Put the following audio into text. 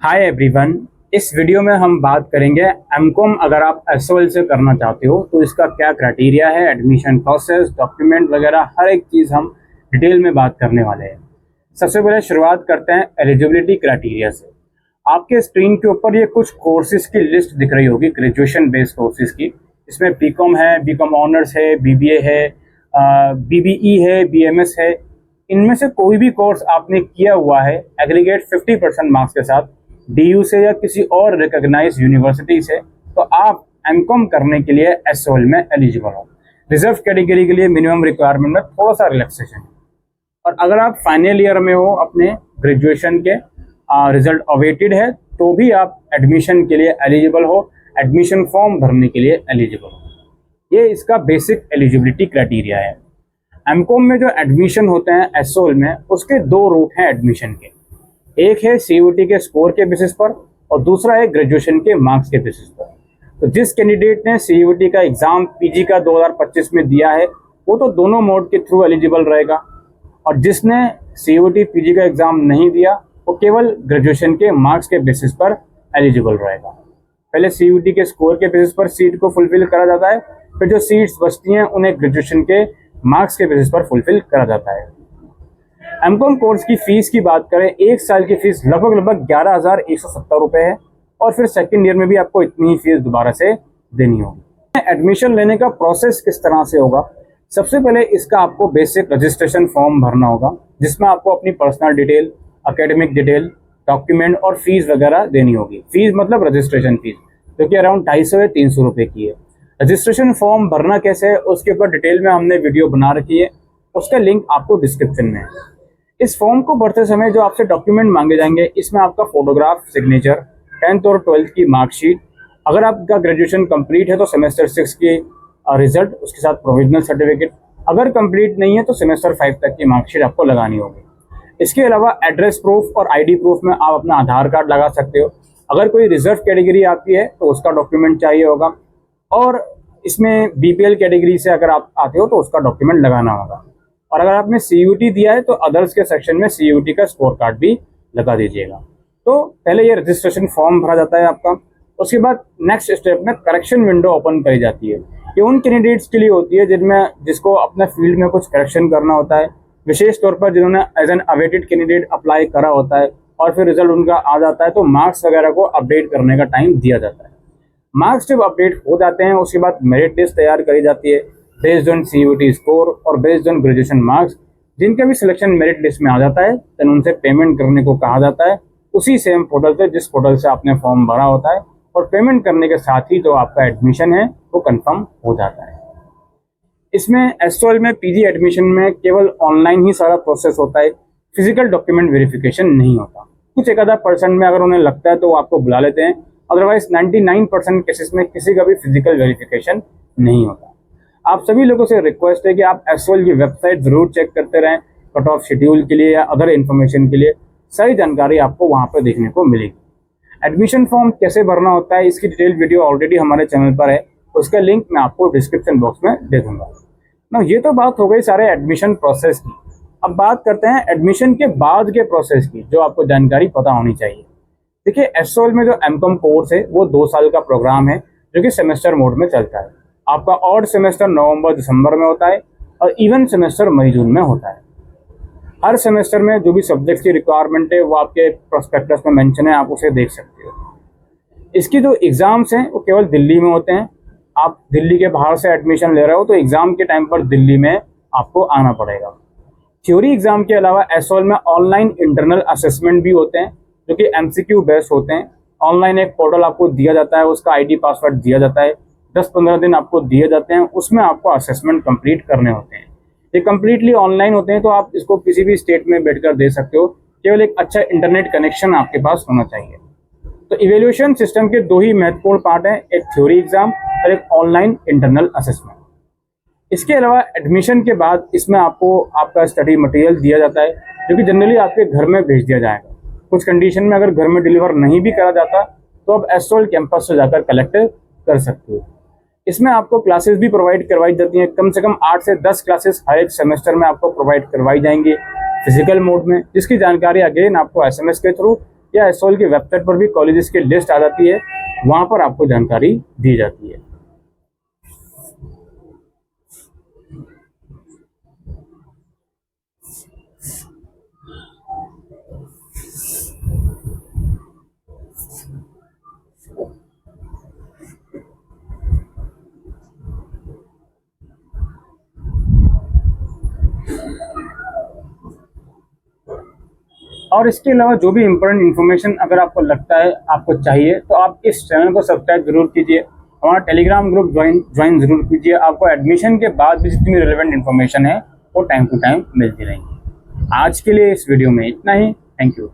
Hi everyone. इस video में हम बात करेंगे एमकॉम अगर आप एसओएल से करना चाहते हो तो इसका क्या क्राइटेरिया है, एडमिशन प्रोसेस, डॉक्यूमेंट वगैरह हर एक चीज़ हम डिटेल में बात करने वाले हैं। सबसे पहले शुरुआत करते हैं एलिजिबिलिटी क्राइटेरिया से। आपके स्क्रीन के ऊपर ये कुछ कोर्सेज की लिस्ट दिख रही होगी, ग्रेजुएशन बेस्ड कोर्सेज की। इसमें बीकॉम है, बीकॉम ऑनर्स है, बीबीए है, बीबीई है, बीएमएस है। इनमें से कोई भी कोर्स आपने किया हुआ है एग्रीगेट 50% मार्क्स के साथ डीयू से या किसी और रिकॉग्नाइज्ड यूनिवर्सिटी से, तो आप एमकॉम करने के लिए एसओएल में एलिजिबल हो। रिजर्व कैटेगरी के लिए मिनिमम रिक्वायरमेंट में थोड़ा सा रिलैक्सेशन है। और अगर आप फाइनल ईयर में हो, अपने ग्रेजुएशन के रिजल्ट अवेटेड है, तो भी आप एडमिशन के लिए एलिजिबल हो, एडमिशन फॉर्म भरने के लिए एलिजिबल हो। ये इसका बेसिक एलिजिबिलिटी क्राइटेरिया है। एमकॉम में जो एडमिशन होते हैं एसओएल में, उसके दो रूट हैं एडमिशन के। एक है सीयूटी के स्कोर के बेसिस पर और दूसरा है ग्रेजुएशन के मार्क्स के बेसिस पर। तो जिस कैंडिडेट ने सीयूटी का एग्जाम पीजी का 2025 में दिया है, वो तो दोनों मोड के थ्रू एलिजिबल रहेगा, और जिसने सीयूटी पीजी का एग्जाम नहीं दिया वो केवल ग्रेजुएशन के मार्क्स के बेसिस पर एलिजिबल रहेगा। पहले सीयूटी के स्कोर के बेसिस पर सीट को फुलफिल करा जाता है, फिर जो सीट्स बचती हैं उन्हें ग्रेजुएशन के मार्क्स के बेसिस पर फुलफिल करा जाता है। एमकॉम कोर्स की फीस की बात करें, एक साल की फीस लगभग 11,170 रुपये है, और फिर सेकेंड ईयर में भी आपको इतनी ही फीस दोबारा से देनी होगी। एडमिशन लेने का प्रोसेस किस तरह से होगा? सबसे पहले इसका आपको बेसिक रजिस्ट्रेशन फॉर्म भरना होगा, जिसमें आपको अपनी personal detail, academic detail, document और फीस वगैरह देनी होगी। फीस मतलब रजिस्ट्रेशन फीस, जो कि अराउंड 250 या 300 रुपये की है। रजिस्ट्रेशन फॉर्म भरना कैसे है उसके ऊपर डिटेल में हमने वीडियो बना रखी है, उसका लिंक आपको डिस्क्रिप्शन में है। इस फॉर्म को भरते समय जो आपसे डॉक्यूमेंट मांगे जाएंगे, इसमें आपका फोटोग्राफ, सिग्नेचर, 10th और 12th की मार्कशीट, अगर आपका ग्रेजुएशन कंप्लीट है तो सेमेस्टर 6 की रिजल्ट, उसके साथ प्रोविजनल सर्टिफिकेट, अगर कंप्लीट नहीं है तो सेमेस्टर 5 तक की मार्कशीट आपको लगानी होगी। इसके अलावा एड्रेस प्रूफ और आईडी प्रूफ में आप अपना आधार कार्ड लगा सकते हो। अगर कोई रिजर्व कैटेगरी आपकी है तो उसका डॉक्यूमेंट चाहिए होगा, और इसमें बीपीएल कैटेगरी से अगर आप आते हो तो उसका डॉक्यूमेंट लगाना होगा। और अगर आपने सीयूटी दिया है तो अदर्स के सेक्शन में सीयूटी का स्कोर कार्ड भी लगा दीजिएगा। तो पहले ये रजिस्ट्रेशन फॉर्म भरा जाता है आपका। उसके बाद नेक्स्ट स्टेप में करेक्शन विंडो ओपन करी जाती है। ये उन कैंडिडेट्स के लिए होती है जिसको अपने फील्ड में कुछ करेक्शन करना होता है, विशेष तौर पर जिन्होंने as an awaited candidate apply करा होता है और फिर रिजल्ट उनका आ जाता है, तो मार्क्स वगैरह को अपडेट करने का टाइम दिया जाता है। मार्क्स जब अपडेट हो जाते हैं, उसके बाद मेरिट लिस्ट तैयार करी जाती है बेस्ड ऑन सीयूटी स्कोर और बेस्ड ऑन ग्रेजुएशन मार्क्स। जिनका भी सिलेक्शन मेरिट लिस्ट में आ जाता है, देन उनसे पेमेंट करने को कहा जाता है, उसी सेम पोर्टल से जिस पोर्टल से आपने फॉर्म भरा होता है, और पेमेंट करने के साथ ही जो आपका एडमिशन है वो कंफर्म हो जाता है। इसमें एसओएल में पीजी एडमिशन में केवल ऑनलाइन ही सारा प्रोसेस होता है, फिजिकल डॉक्यूमेंट वेरिफिकेशन नहीं होता। कुछ एक आधा परसेंट में अगर उन्हें लगता है तो वो आपको बुला लेते हैं, अदरवाइज 99% केसेस में किसी का भी फिजिकल वेरिफिकेशन नहीं होता। आप सभी लोगों से रिक्वेस्ट है कि आप एसओएल की वेबसाइट जरूर चेक करते रहें। कट ऑफ शेड्यूल के लिए या अदर इन्फॉर्मेशन के लिए सारी जानकारी आपको वहां पर देखने को मिलेगी। एडमिशन फॉर्म कैसे भरना होता है, इसकी डिटेल वीडियो ऑलरेडी हमारे चैनल पर है, उसका लिंक मैं आपको डिस्क्रिप्शन बॉक्स में दे दूंगा ना। ये तो बात हो गई सारे एडमिशन प्रोसेस की। अब बात करते हैं एडमिशन के बाद के प्रोसेस की, जो आपको जानकारी पता होनी चाहिए। देखिए, एसओएल में जो एमकॉम कोर्स है वो 2 साल का प्रोग्राम है, जो कि सेमेस्टर मोड में चलता है। आपका ऑड सेमेस्टर नवंबर-दिसंबर में होता है और इवन सेमेस्टर मई-जून में होता है। हर सेमेस्टर में जो भी सब्जेक्ट्स की रिक्वायरमेंट है वो आपके प्रोस्पेक्टस में मेंशन है, आप उसे देख सकते हो। इसकी जो एग्ज़ाम्स हैं वो केवल दिल्ली में होते हैं। आप दिल्ली के बाहर से एडमिशन ले रहे हो तो एग्ज़ाम के टाइम पर दिल्ली में आपको आना पड़ेगा। थ्योरी एग्ज़ाम के अलावा एसओएल में ऑनलाइन इंटरनल असेसमेंट भी होते हैं, जो कि एमसीक्यू बेस्ड होते हैं। ऑनलाइन एक पोर्टल आपको दिया जाता है, उसका आईडी पासवर्ड दिया जाता है, 10-15 दिन आपको दिए जाते हैं, उसमें आपको असेसमेंट कंप्लीट करने होते हैं। ये कंप्लीटली ऑनलाइन होते हैं, तो आप इसको किसी भी स्टेट में बैठकर दे सकते हो, केवल एक अच्छा इंटरनेट कनेक्शन आपके पास होना चाहिए। तो इवेल्यूएशन सिस्टम के 2 ही महत्वपूर्ण पार्ट हैं, एक थ्योरी एग्जाम और एक ऑनलाइन इंटरनल असेसमेंट। इसके अलावा एडमिशन के बाद इसमें आपको आपका स्टडी मटेरियल दिया जाता है, जो कि जनरली आपके घर में भेज दिया जाएगा। कुछ कंडीशन में अगर घर में डिलीवर नहीं भी करा जाता तो आप एसओएल कैंपस से जाकर कलेक्ट कर सकते हो। इसमें आपको क्लासेस भी प्रोवाइड करवाई जाती हैं, कम से कम 8 से 10 क्लासेस हर एक सेमेस्टर में आपको प्रोवाइड करवाई जाएंगी फिजिकल मोड में, जिसकी जानकारी अगेन आपको एसएमएस के थ्रू या एसओएल की वेबसाइट पर भी कॉलेजेस की लिस्ट आ जाती है, वहाँ पर आपको जानकारी दी जाती है। और इसके अलावा जो भी इम्पोर्टेंट इन्फॉर्मेशन अगर आपको लगता है आपको चाहिए, तो आप इस चैनल को सब्सक्राइब जरूर कीजिए, हमारा टेलीग्राम ग्रुप ज्वाइन जरूर कीजिए। आपको एडमिशन के बाद भी जितनी रिलेवेंट इन्फॉर्मेशन है वो टाइम टू टाइम मिलती रहेंगी। आज के लिए इस वीडियो में इतना ही। Thank you.